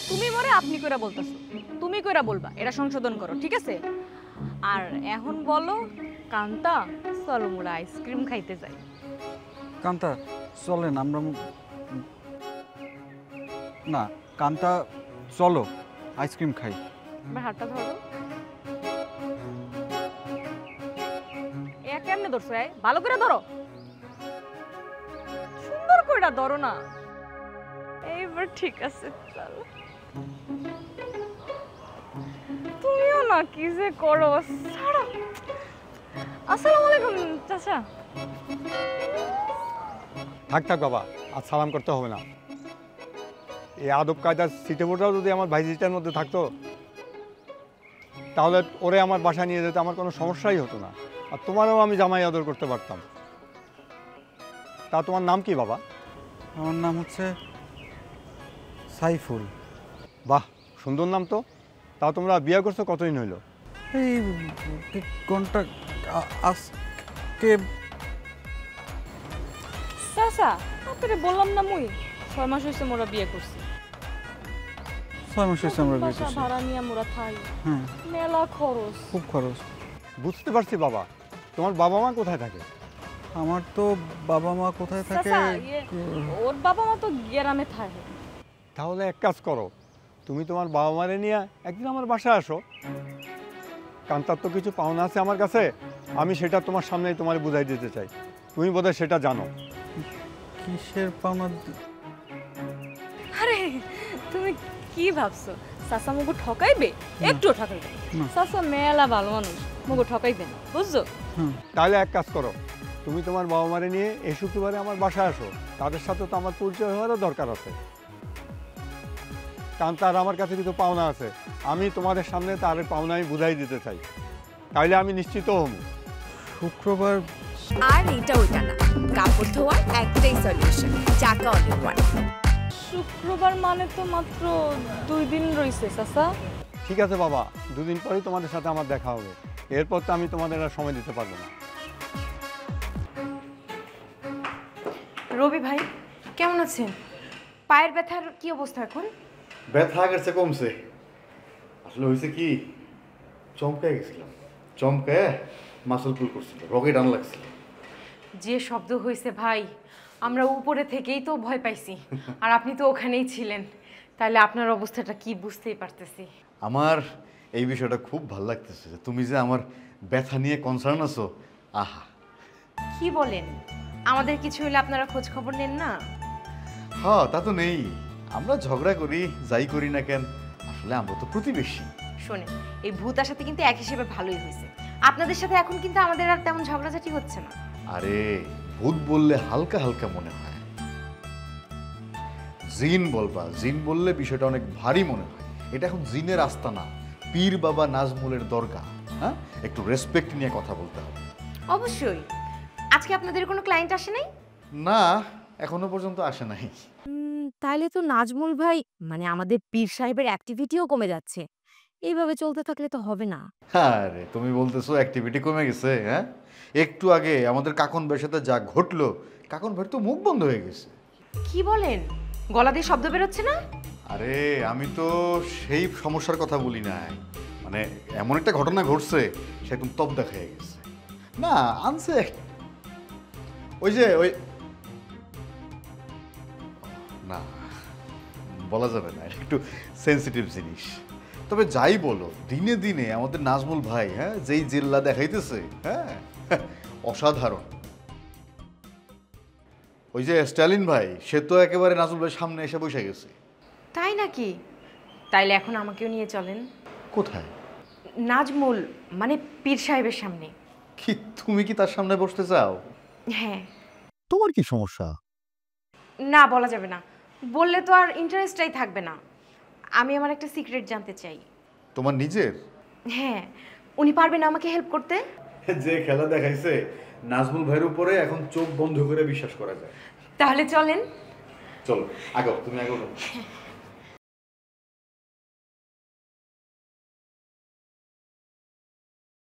তুমি মরে আপনি কইরা বলতাছো, তুমি কইরা বলবা, এটা সংশোধন করো, ঠিক আছে? আর এখন বলো কান্তা, চলো মোরা আইসক্রিম খাইতে যাই। কান্তা চলেন আমরা না কান্তা চলো আইসক্রিম খাই। এবার হাতটা ধরো। এ কেমনে ধরছো? ভালো করে ধরো, সুন্দর করে ধরো না। এইবার ঠিক আছে, চলো। তুমিও না কি যে করো, ছাড়ো। আসসালামু আলাইকুম চাচা। থাক থাক বাবা, আর সালাম করতে হবে না। এই আদব কায়দার সিটেবোর্ডটাও যদি আমার ভাইজিটার মধ্যে থাকতো তাহলে ওরে আমার বাসা নিয়ে যেতে আমার কোনো সমস্যাই হতো না, আর তোমারও আমি জামাই আদর করতে পারতাম। তা তোমার নাম কি বাবা? আমার নাম হচ্ছে সাইফুল। বাহ, সুন্দর নাম তো। তা তোমরা বিয়ে করছো কতদিন হইল? এই কোনটা আজকে চাচা আপনারে বললাম না, মুই 6 মাস হইছে মোরা বিয়ে করছি। 6 মাস হয়েছে আমরা বিয়ে বাসা করছি। ভাড়া নিয়ে মোরা থাই, হ্যাঁ মেলা খরচ। খুব খরচ। বুঝতে পারছি বাবা, তোমার বাবা মা কোথায় থাকে? আমার তো বাবা মা কোথায় থাকে? চাচা ওর বাবা মা তো গ্রামে থাকে। তাহলে এক কাজ করো, তুমি তোমার বাবা মারে নিয়ে একদিন আমার বাসায় আসো। কান্তার তো কিছু পাওনা আছে আমার কাছে, আমি সেটা তোমার সামনেই তোমার বুঝাই দিতে চাই। তুমি বোধহয় সেটা জানো। কিসের পাওনা? আরে তুমি কি ভাবছো চাচা মুগো ঠকাইবে? একটু ঠকাইবে না। চাচা মেলা ভালো মানুষ, মুগো ঠকাইবে না, বুঝছো? তাহলে এক কাজ করো, তুমি তোমার বাবা মারে নিয়ে এই শুক্রবারে আমার বাসায় আসো। তাদের সাথে তো আমার পরিচয় হওয়ারও দরকার আছে। কারণ তার আমার কাছে কিছু পাওনা আছে, আমি তোমাদের সামনে তার পাওনা আমি বুঝাই দিতে চাই। তাইলে আমি নিশ্চিত হব। শুক্রবার? আর এটা ওইটা না, কাপড় ধোয়ার একটাই সলিউশন, চাকা অল ইন ওয়ান। শুক্রবার মানে তো মাত্র 2 দিন রইছে চাচা। ঠিক আছে বাবা, দুদিন পরেই তোমাদের সাথে আমার দেখা হবে। এরপর তো আমি তোমাদের আর সময় দিতে পারবো না। রবি ভাই কেমন আছেন? পায়ের ব্যথার কি অবস্থা এখন? ব্যথা আগের কমছে। আসলে হয়েছে কি, চমকায় গেছিলাম, চমকায় মাসল পুল করছিল, রগে টান লাগছিল। যে শব্দ হয়েছে ভাই, আমরা উপরে থেকেই তো ভয় পাইছি, আর আপনি তো ওখানেই ছিলেন, তাহলে আপনার অবস্থাটা কি বুঝতেই পারতেছি। আমার এই বিষয়টা খুব ভালো লাগতেছে যে তুমি যে আমার ব্যথা নিয়ে কনসার্ন আছো। আহা, কি বলেন, আমাদের কিছু হলে আপনারা খোঁজ খবর নেন না? হ্যাঁ তা তো নেই, আমরা ঝগড়া করি যাই করি না কেন, আসলে আমরা তো প্রতিবেশী। শোনেন, এই ভূতার সাথে কিন্তু এক হিসেবে ভালোই হয়েছে, আপনাদের সাথে এখন কিন্তু আমাদের আর তেমন ঝগড়াঝাটি হচ্ছে না। আরে ভূত বললে হালকা হালকা মনে হয়, জিন বলবা, জিন বললে বিষয়টা অনেক ভারী মনে হয়। এটা এখন জিনের আস্তানা, পীর বাবা নাজমুলের দরগা। হ্যাঁ, একটু রেসপেক্ট নিয়ে কথা বলতে হবে। অবশ্যই। আজকে আপনাদের কোনো ক্লায়েন্ট আসে নাই? না, এখনো পর্যন্ত আসে নাই। তাইলে তো নাজমুল ভাই মানে আমাদের পীর সাহেবের অ্যাক্টিভিটিও কমে যাচ্ছে। এইভাবে চলতে থাকলে তো হবে না। আরে তুমি বলতেছো অ্যাক্টিভিটি কমে গেছে? হ্যাঁ, একটু আগে আমাদের কাকন ভাইয়ের সাথে যা ঘটলো, কাকন ভাইয়ের তো মুখ বন্ধ হয়ে গেছে। কি বলেন, গলা দিয়ে শব্দ বেরোচ্ছে না? আরে আমি তো সেই সমস্যার কথা বলি নাই, মানে এমন একটা ঘটনা ঘটছে সে একদম তবদা খেয়ে গেছে। না আনছে ওই যে ওই, না বলা যাবে না, একটু সেন্সিটিভ জিনিস। তবে যাই বলো, দিনে দিনে আমাদের নাজমুল ভাই, হ্যাঁ, যেই জিল্লা দেখাইতেছে, হ্যাঁ, অসাধারণ। ওই যে স্ট্যালিন ভাই, সে তো একেবারে নাজমুল ভাই সামনে এসে বসে গেছে। তাই নাকি? তাইলে এখন আমাকেও নিয়ে চলেন। কোথায়? নাজমুল মানে পীর সাহেবের সামনে। কি তুমি কি তার সামনে বসতে চাও? হ্যাঁ। তোমার কি সমস্যা? না বলা যাবে না, বললে তো আর ইন্টারেস্টটাই থাকবে না। আমি আমার একটা সিক্রেট জানতে চাই। তোমার নিজের? হ্যাঁ, উনি পারবেন আমাকে হেল্প করতে? যে খেলা দেখাইছে নাজমুল ভাইয়ের উপরে এখন চোখ বন্ধ করে বিশ্বাস করা যায়। তাহলে চলেন। চলো আগো, তুমি আগো।